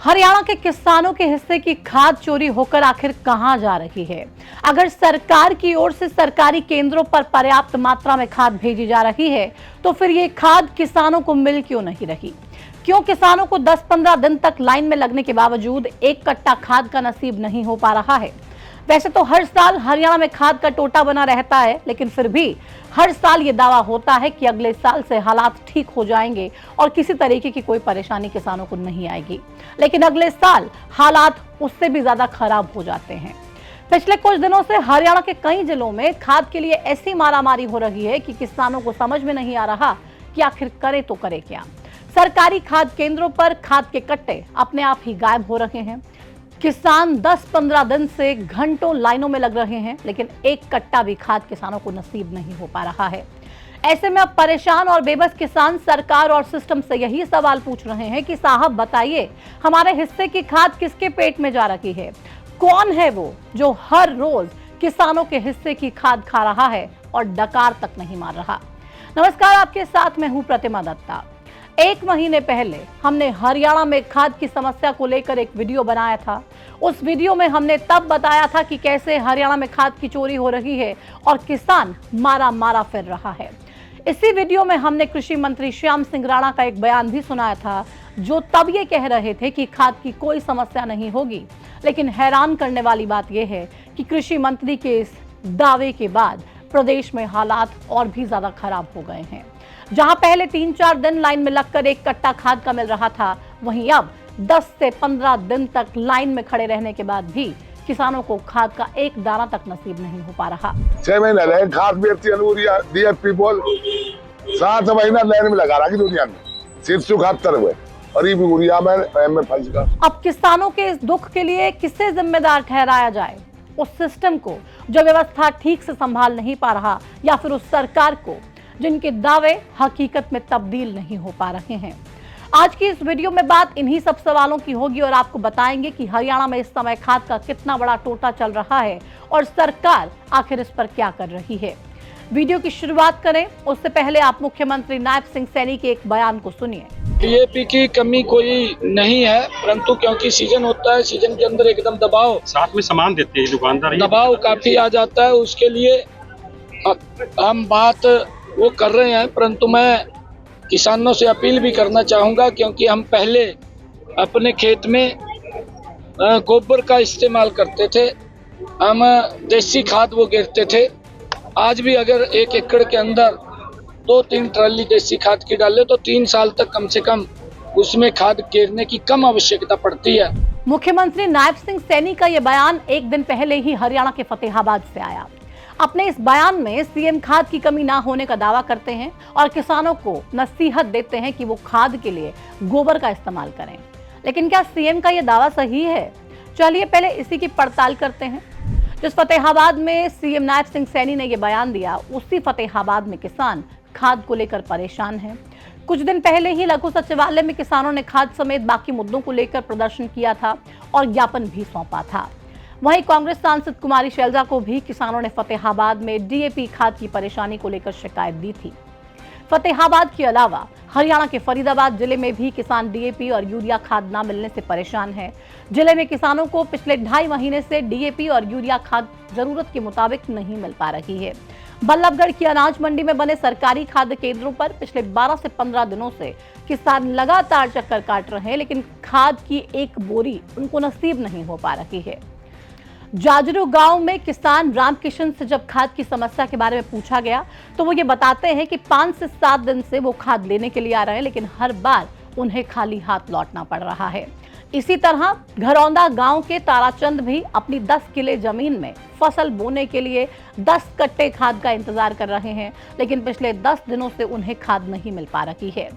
हरियाणा के किसानों के हिस्से की खाद चोरी होकर आखिर कहां जा रही है? अगर सरकार की ओर से सरकारी केंद्रों पर पर्याप्त मात्रा में खाद भेजी जा रही है तो फिर ये खाद किसानों को मिल क्यों नहीं रही? क्यों किसानों को 10-15 दिन तक लाइन में लगने के बावजूद एक कट्टा खाद का नसीब नहीं हो पा रहा है? वैसे तो हर साल हरियाणा में खाद का टोटा बना रहता है, लेकिन फिर भी हर साल ये दावा होता है कि अगले साल से हालात ठीक हो जाएंगे और किसी तरीके की कोई परेशानी किसानों को नहीं आएगी। लेकिन अगले साल हालात उससे भी ज्यादा खराब हो जाते हैं। पिछले कुछ दिनों से हरियाणा के कई जिलों में खाद के लिए ऐसी मारामारी हो रही है कि किसानों को समझ में नहीं आ रहा कि आखिर करे तो करे क्या। सरकारी खाद केंद्रों पर खाद के कट्टे अपने आप ही गायब हो रहे हैं। किसान 10-15 दिन से घंटों लाइनों में लग रहे हैं, लेकिन एक कट्टा भी खाद किसानों को नसीब नहीं हो पा रहा है। ऐसे में अब परेशान और बेबस किसान सरकार और सिस्टम से यही सवाल पूछ रहे हैं कि साहब बताइए, हमारे हिस्से की खाद किसके पेट में जा रही है? कौन है वो जो हर रोज किसानों के हिस्से की खाद खा रहा है और डकार तक नहीं मार रहा? नमस्कार, आपके साथ मैं हूं प्रतिमा दत्ता। एक महीने पहले हमने हरियाणा में खाद की समस्या को लेकर एक वीडियो बनाया था। उस वीडियो में हमने तब बताया था कि कैसे हरियाणा में खाद की चोरी हो रही है और किसान मारा फिर रहा है। इसी वीडियो में हमने कृषि मंत्री श्याम सिंह राणा का एक बयान भी सुनाया था, जो तब ये कह रहे थे कि खाद की कोई समस्या नहीं होगी। लेकिन हैरान करने वाली बात यह है कि कृषि मंत्री के इस दावे के बाद प्रदेश में हालात और भी ज्यादा खराब हो गए हैं। जहां पहले 3-4 दिन लाइन में लगकर एक कट्टा खाद का मिल रहा था, वहीं अब 10 से 15 दिन तक लाइन में खड़े रहने के बाद भी किसानों को खाद का एक दाना तक नसीब नहीं हो पा रहा। 6 महीने रहे खाद बेचती यूरिया DAP बोल 7 महीना लाइन में लगा रहा दुनिया में, सिर्फ 74 हुए और ये यूरिया में फंस गया। अब किसानों के इस दुख के लिए किसे जिम्मेदार ठहराया जाए? उस सिस्टम को जो व्यवस्था ठीक से संभाल नहीं पा रहा, या फिर उस सरकार को जिनके दावे हकीकत में तब्दील नहीं हो पा रहे हैं? आज की इस वीडियो में बात इन्हीं सब सवालों की होगी और आपको बताएंगे कि हरियाणा में इस समय खाद का कितना बड़ा टोटा चल रहा है और सरकार आखिर इस पर क्या कर रही है। वीडियो की शुरुआत करें उससे पहले आप मुख्यमंत्री नायब सिंह सैनी के एक बयान को सुनिए। DAP की कमी कोई नहीं है, परंतु क्योंकि सीजन होता है, सीजन के अंदर एकदम दबाव साथ में सामान देते हैं दुकानदार, दबाव काफी आ जाता है। उसके लिए हम बात वो कर रहे हैं, परंतु मैं किसानों से अपील भी करना चाहूँगा, क्योंकि हम पहले अपने खेत में गोबर का इस्तेमाल करते थे, हम देसी खाद वो गिरते थे। आज भी अगर 1 एकड़ के अंदर 2-3 ट्राली देसी खाद की डाले तो 3 साल तक कम से कम उसमें खाद गिरने की कम आवश्यकता पड़ती है। मुख्यमंत्री नायब सिंह सैनी का यह बयान एक दिन पहले ही हरियाणा के फतेहाबाद से आया। अपने इस बयान में सीएम खाद की कमी ना होने का दावा करते हैं और किसानों को नसीहत देते हैं कि वो खाद के लिए गोबर का इस्तेमाल करें। लेकिन क्या सीएम का यह दावा सही है? चलिए पहले इसी की पड़ताल करते हैं। जिस फतेहाबाद में सीएम नायब सिंह सैनी ने यह बयान दिया, उसी फतेहाबाद में किसान खाद को लेकर परेशान हैं। कुछ दिन पहले ही लघु सचिवालय में किसानों ने खाद समेत बाकी मुद्दों को लेकर प्रदर्शन किया था और ज्ञापन भी सौंपा था। वहीं कांग्रेस सांसद कुमारी शैलजा को भी किसानों ने फतेहाबाद में DAP खाद की परेशानी को लेकर शिकायत दी थी। फतेहाबाद के अलावा हरियाणा के फरीदाबाद जिले में भी किसान DAP और यूरिया खाद न मिलने से परेशान हैं। जिले में किसानों को पिछले 2.5 महीने से DAP और यूरिया खाद जरूरत के मुताबिक नहीं मिल पा रही है। बल्लभगढ़ की अनाज मंडी में बने सरकारी खाद्य केंद्रों पर पिछले 12 से 15 दिनों से किसान लगातार चक्कर काट रहे हैं, लेकिन खाद की एक बोरी उनको नसीब नहीं हो पा रही है। जाजरू गांव में किसान रामकिशन से जब खाद की समस्या के बारे में पूछा गया तो वो ये बताते हैं कि 5 से 7 दिन से वो खाद लेने के लिए आ रहे हैं, लेकिन हर बार उन्हें खाली हाथ लौटना पड़ रहा है। इसी तरह घरौंदा गांव के ताराचंद भी अपनी 10 किले जमीन में फसल बोने के लिए 10 कट्टे खाद का इंतजार कर रहे हैं, लेकिन पिछले 10 दिनों से उन्हें खाद नहीं मिल पा रही है।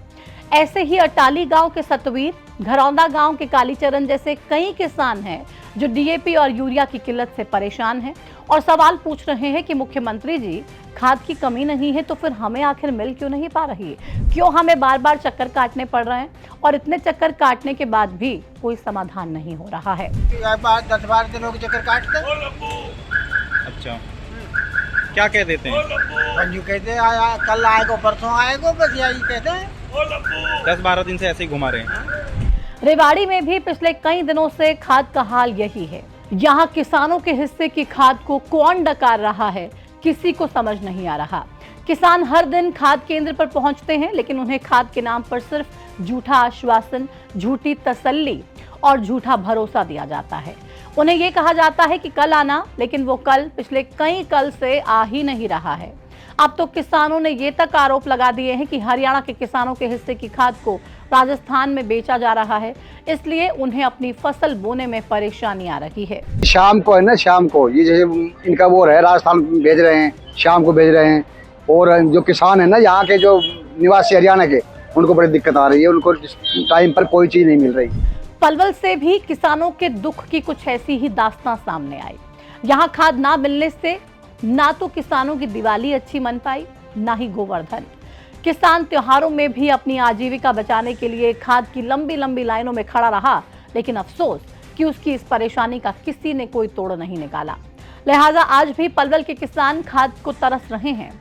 ऐसे ही अटाली गांव के सतवीर, घरौंदा गांव के कालीचरण जैसे कई किसान हैं जो DAP और यूरिया की किल्लत से परेशान हैं और सवाल पूछ रहे हैं कि मुख्यमंत्री जी, खाद की कमी नहीं है तो फिर हमें आखिर मिल क्यों नहीं पा रही है? क्यों हमें बार बार चक्कर काटने पड़ रहे हैं? और इतने चक्कर काटने के बाद भी कोई समाधान नहीं हो रहा है। 10-12 दिनों के चक्कर काटते। अच्छा, क्या कह देते हैं? पंजू कहते हैं कल आएगो परसों आएगो, बस यही कहते हैं। 10-12 दिन से ऐसे ही घुमा रहे हैं। रेवाड़ी में भी पिछले कई दिनों से खाद का हाल यही है। यहाँ किसानों के हिस्से की खाद को कौन डकार रहा है, किसी को समझ नहीं आ रहा। किसान हर दिन खाद केंद्र पर पहुंचते हैं, लेकिन उन्हें खाद के नाम पर सिर्फ झूठा आश्वासन, झूठी तसल्ली और झूठा भरोसा दिया जाता है। उन्हें यह कहा जाता है कि कल आना, लेकिन वो कल पिछले कई कल से आ ही नहीं रहा है। अब तो किसानों ने ये तक आरोप लगा दिए हैं कि हरियाणा के किसानों के हिस्से की खाद को राजस्थान में बेचा जा रहा है, इसलिए उन्हें अपनी फसल बोने में परेशानी आ रही है। शाम को है ना, शाम को ये जैसे इनका वो है, राजस्थान भेज रहे हैं, शाम को भेज रहे हैं। और जो किसान है ना यहाँ के, जो निवासी हरियाणा के, उनको बड़ी दिक्कत आ रही है, उनको टाइम पर कोई चीज नहीं मिल रही। पलवल से भी किसानों के दुख की कुछ ऐसी ही दास्तां सामने आई। यहाँ खाद ना मिलने से ना तो किसानों की दिवाली अच्छी मन पाई, ना ही गोवर्धन। किसान त्योहारों में भी अपनी आजीविका बचाने के लिए खाद की लंबी लंबी लाइनों में खड़ा रहा, लेकिन अफसोस कि उसकी इस परेशानी का किसी ने कोई तोड़ नहीं निकाला। लिहाजा आज भी पलवल के किसान खाद को तरस रहे हैं।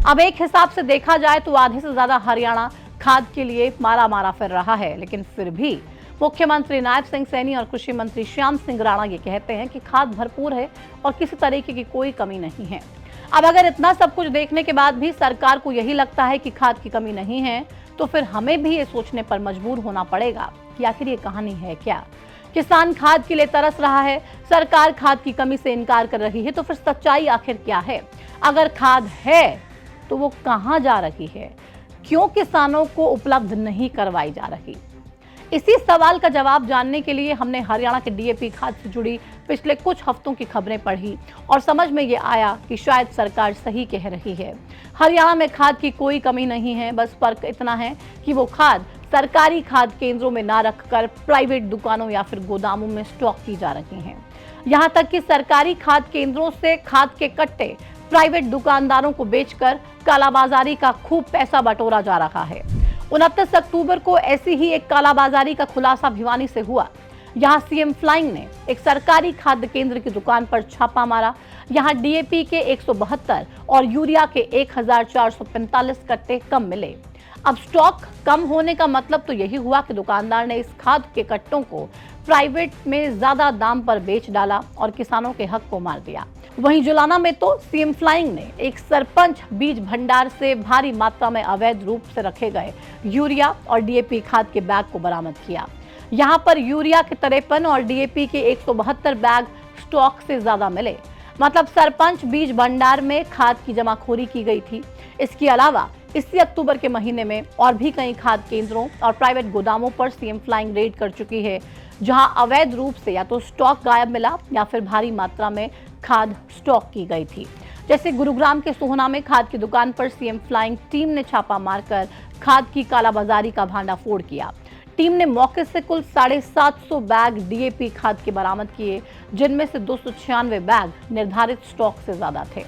अब एक हिसाब से देखा जाए तो आधे से ज्यादा हरियाणा खाद के लिए मारा मारा फिर रहा है, लेकिन फिर भी मुख्यमंत्री नायब सिंह सैनी और कृषि मंत्री श्याम सिंह राणा ये कहते हैं कि खाद भरपूर है और किसी तरीके की कोई कमी नहीं है। अब अगर इतना सब कुछ देखने के बाद भी सरकार को यही लगता है कि खाद की कमी नहीं है, तो फिर हमें भी ये सोचने पर मजबूर होना पड़ेगा कि आखिर ये कहानी है क्या। किसान खाद के लिए तरस रहा है, सरकार खाद की कमी से इनकार कर रही है, तो फिर सच्चाई आखिर क्या है? अगर खाद है तो वो कहां जा रही है? क्यों किसानों को उपलब्ध नहीं करवाई जा रही? इसी सवाल का जवाब जानने के लिए हमने हरियाणा के डीएपी खाद से जुड़ी पिछले कुछ हफ्तों की खबरें पढ़ी और समझ में ये आया कि शायद सरकार सही कह रही है। हरियाणा में खाद की कोई कमी नहीं है, बस फर्क इतना है कि वो खाद सरकारी खाद केंद्रों में ना रखकर प्राइवेट दुकानों या फिर गोदामों में स्टॉक की जा रही हैं। यहाँ तक कि सरकारी खाद केंद्रों से खाद के कट्टे प्राइवेट दुकानदारों को बेचकर कालाबाजारी का खूब पैसा बटोरा जा रहा है। 29 अक्टूबर को ऐसी ही एक कालाबाजारी का खुलासा भिवानी से हुआ। यहाँ सीएम फ्लाइंग ने एक सरकारी खाद्य केंद्र की दुकान पर छापा मारा। यहाँ डीएपी के 172 और यूरिया के 1445 कट्टे कम मिले। अब स्टॉक कम होने का मतलब तो यही हुआ कि दुकानदार ने इस खाद के कट्टों को प्राइवेट में ज्यादा दाम पर बेच डाला और किसानों के हक को मार दिया। वहीं जुलाना में तो सीएम फ्लाइंग ने एक सरपंच बीज भंडार से भारी मात्रा में अवैध रूप से रखे गए यूरिया और डीएपी खाद के बैग को बरामद किया। यहां पर यूरिया के 53 और डीएपी के 172 बैग स्टॉक से ज्यादा मिले। मतलब सरपंच बीज भंडार में खाद की जमाखोरी की गई थी। इसके अलावा इसी अक्टूबर के महीने में और भी कई खाद केंद्रों और प्राइवेट गोदामों पर सीएम फ्लाइंग रेड कर चुकी है, जहां अवैध रूप से या तो स्टॉक गायब मिला या फिर भारी मात्रा में खाद स्टॉक की गई थी। जैसे गुरुग्राम के सोहना में खाद की दुकान पर सीएम फ्लाइंग टीम ने छापा मारकर खाद की कालाबाजारी का भांडाफोड़ किया। टीम ने मौके से कुल 750 बैग डीएपी खाद के बरामद किए, जिनमें से 296 बैग निर्धारित स्टॉक से ज्यादा थे।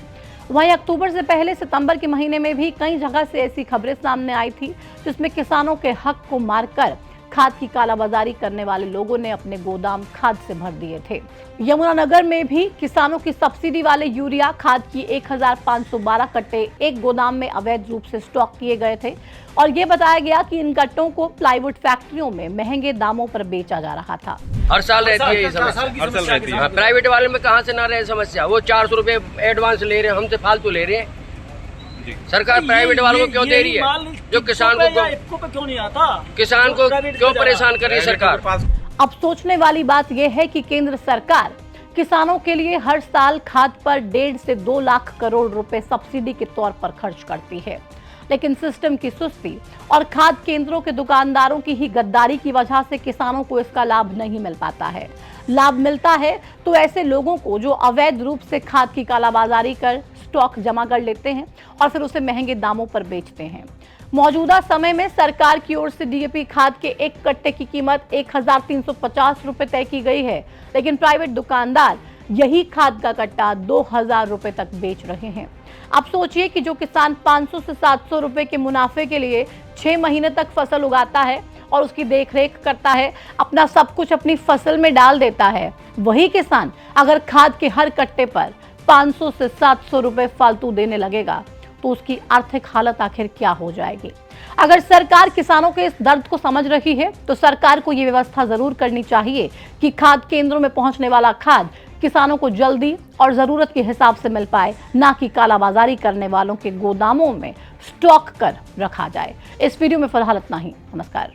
वहीं अक्टूबर से पहले सितंबर के महीने में भी कई जगह से ऐसी खबरें सामने आई थी, जिसमें किसानों के हक को मारकर खाद की कालाबाजारी करने वाले लोगों ने अपने गोदाम खाद से भर दिए थे। यमुनानगर में भी किसानों की सब्सिडी वाले यूरिया खाद की 1512 कट्टे एक गोदाम में अवैध रूप से स्टॉक किए गए थे और ये बताया गया कि इन कट्टों को प्लाईवुड फैक्ट्रियों में महंगे दामों पर बेचा जा रहा था। हर साल रहती है ये समस्या। प्राइवेट वाले में कहाँ से ना रहे समस्या। वो 400 रुपए एडवांस ले रहे हैं, हमसे फालतू ले रहे हैं। सरकार प्राइवेट वालों को क्यों दे रही है? जो किसान को क्यों नहीं आता? किसान को क्यों परेशान कर रही है सरकार? अब सोचने वाली बात यह है कि केंद्र सरकार किसानों के लिए हर साल खाद पर 1.5 से 2 लाख करोड़ रुपए सब्सिडी के तौर पर खर्च करती है, लेकिन सिस्टम की सुस्ती और खाद केंद्रों के दुकानदारों की ही गद्दारी की वजह से किसानों को इसका लाभ नहीं मिल पाता है। लाभ मिलता है तो ऐसे लोगों को जो अवैध रूप से खाद की कालाबाजारी कर स्टॉक जमा कर लेते हैं और फिर उसे महंगे दामों पर बेचते हैं। मौजूदा समय में सरकार की ओर से डीएपी खाद के एक कट्टे की कीमत 1350 रुपए तय की गई है, लेकिन प्राइवेट दुकानदार यही खाद का कट्टा 2000 रुपए तक बेच रहे हैं। अब सोचिए कि जो किसान 500 से 700 रुपए के मुनाफे के लिए 6 महीने तक फसल उगाता है और उसकी देखरेख करता है, अपना सब कुछ अपनी फसल में डाल देता है, वही किसान अगर खाद के हर कट्टे पर 500 से 700 रुपए फालतू देने लगेगा तो उसकी आर्थिक हालत आखिर क्या हो जाएगी। अगर सरकार किसानों के इस दर्द को समझ रही है तो सरकार को ये व्यवस्था जरूर करनी चाहिए कि खाद केंद्रों में पहुंचने वाला खाद किसानों को जल्दी और जरूरत के हिसाब से मिल पाए, ना कि कालाबाजारी करने वालों के गोदामों में स्टॉक कर रखा जाए। इस वीडियो में फिलहाल इतना ही। नमस्कार।